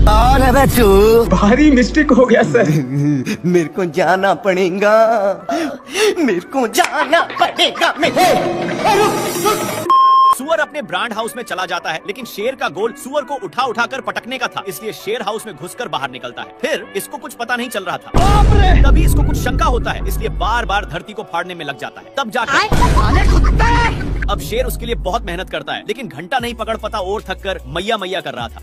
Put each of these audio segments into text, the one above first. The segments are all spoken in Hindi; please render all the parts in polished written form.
कौन है बे तू? भारी मिस्टेक हो गया सर। मेरे को जाना पड़ेगा, मेरे को जाना पड़ेगा। सुअर अपने ब्रांड हाउस में चला जाता है, लेकिन शेर का गोल सुअर को उठा उठाकर पटकने का था, इसलिए शेर हाउस में घुसकर बाहर निकलता है। फिर इसको कुछ पता नहीं चल रहा था, तभी इसको कुछ शंका होता है, इसलिए बार बार धरती को फाड़ने में लग जाता है। तब जाकर अब शेर उसके लिए बहुत मेहनत करता है, लेकिन घंटा नहीं पकड़ पाता और थक कर मैया मैया कर रहा था।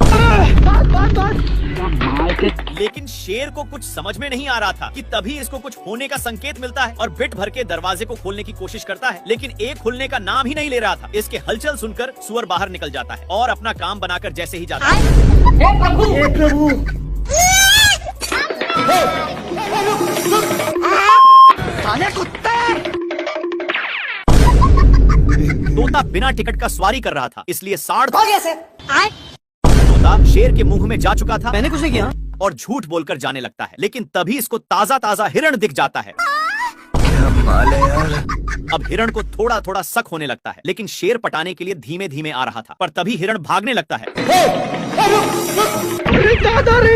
लेकिन शेर को कुछ समझ में नहीं आ रहा था कि तभी इसको कुछ होने का संकेत मिलता है और बिट भर के दरवाजे को खोलने की कोशिश करता है, लेकिन एक खुलने का नाम ही नहीं ले रहा था। इसके हलचल सुनकर सुअर बाहर निकल जाता है और अपना काम बनाकर जैसे ही जाता है, हे प्रभु, तोता बिना टिकट का सवारी कर रहा था, इसलिए साढ़ हो गया सर। तोता शेर के मुंह में जा चुका था मैंने कुछ नहीं किया और झूठ बोलकर जाने लगता है, लेकिन तभी इसको ताजा ताजा हिरण दिख जाता है। अब हिरण को थोड़ा थोड़ा शक होने लगता है, लेकिन शेर पटाने के लिए धीमे धीमे आ रहा था, पर तभी हिरण भागने लगता है।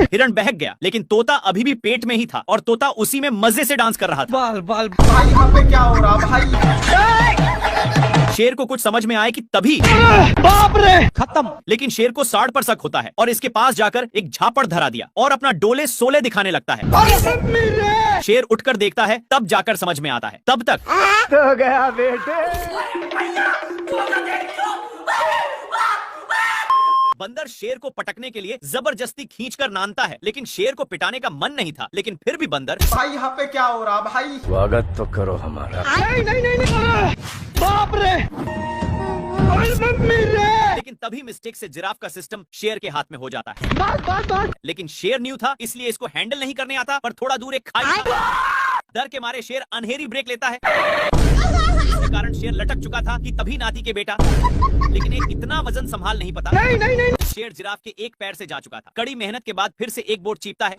हिरण बहक गया, लेकिन तोता अभी भी पेट में ही था और तोता उसी में मजे से डांस कर रहा था। भाई यहाँ पे क्या हो रहा भाई? शेर को कुछ समझ में आए कि तभी बाप रे, खत्म। लेकिन शेर को साड़ पर शक होता है और इसके पास जाकर एक झापड़ धरा दिया और अपना डोले सोले दिखाने लगता है। हो गया सर। शेर उठकर देखता है, तब जाकर समझ में आता है। तब तक तो गया बेटे। बंदर शेर को पटकने के लिए जबरदस्ती खींचकर नानता है, लेकिन शेर को पिटाने का मन नहीं था, लेकिन फिर भी बंदर भाई यहाँ पे क्या हो रहा भाई? स्वागत तो करो हमारा। नहीं, बाप रे, लेकिन तभी मिस्टेक से जिराफ का सिस्टम शेर के हाथ में हो जाता है। लेकिन शेर न्यू था, इसलिए इसको हैंडल नहीं करने आता, पर थोड़ा दूर एक खाई था। डर के मारे शेर अनहेरी ब्रेक लेता है, इसके कारण शेर लटक चुका था कि तभी नाती के बेटा, लेकिन एक इतना वजन संभाल नहीं पाता। नहीं। शेर जिराफ के एक पैर से जा चुका था। कड़ी मेहनत के बाद फिर से एक बोर्ड चीपता है।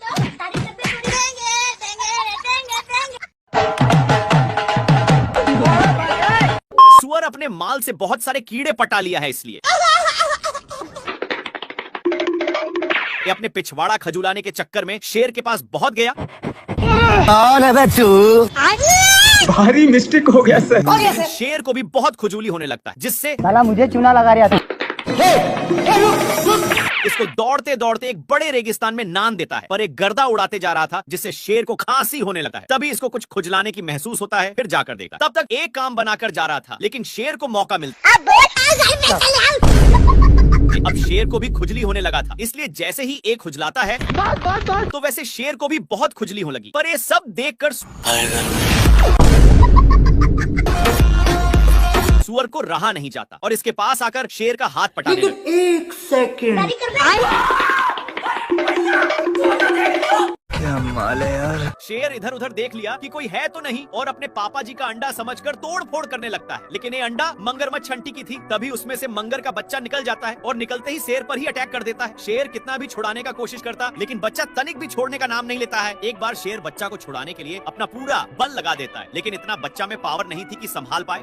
सुअर अपने माल से बहुत सारे कीड़े पटा लिया है, इसलिए ये अपने पिछवाड़ा खजुलाने के चक्कर में शेर के पास बहुत गया। कौन है बे तू? भारी मिस्टेक हो गया सर। हो गया सर। शेर को भी बहुत खुजली होने लगता है, जिससे साला मुझे चूना लगा रहा था। इसको दौड़ते दौड़ते एक बड़े रेगिस्तान में नान देता है, पर एक गर्दा उड़ाते जा रहा था, जिससे शेर को खांसी होने लगता है। तभी इसको कुछ खुजलाने की महसूस होता है, फिर जाकर देखा। तब तक एक काम बनाकर जा रहा था, लेकिन शेर को मौका मिलता। अब शेर को भी खुजली होने लगा था, इसलिए जैसे ही एक खुजलाता है तो वैसे शेर को भी बहुत खुजली होने लगी। पर ये सब देखकर सुअर को रहा नहीं जाता और इसके पास आकर शेर का हाथ पटाने लगा। एक सेकंड, क्या माल है यार। शेर इधर उधर देख लिया कि कोई है तो नहीं और अपने पापा जी का अंडा समझकर तोड़ फोड़ करने लगता है, लेकिन ये अंडा मगरमच्छ छंटी की थी। तभी उसमें से मंगर का बच्चा निकल जाता है और निकलते ही शेर पर ही अटैक कर देता है। शेर कितना भी छुड़ाने का कोशिश करता, लेकिन बच्चा तनिक भी छोड़ने का नाम नहीं लेता है। एक बार शेर बच्चा को छुड़ाने के लिए अपना पूरा बल लगा देता है, लेकिन इतना बच्चा में पावर नहीं थी कि संभाल पाए।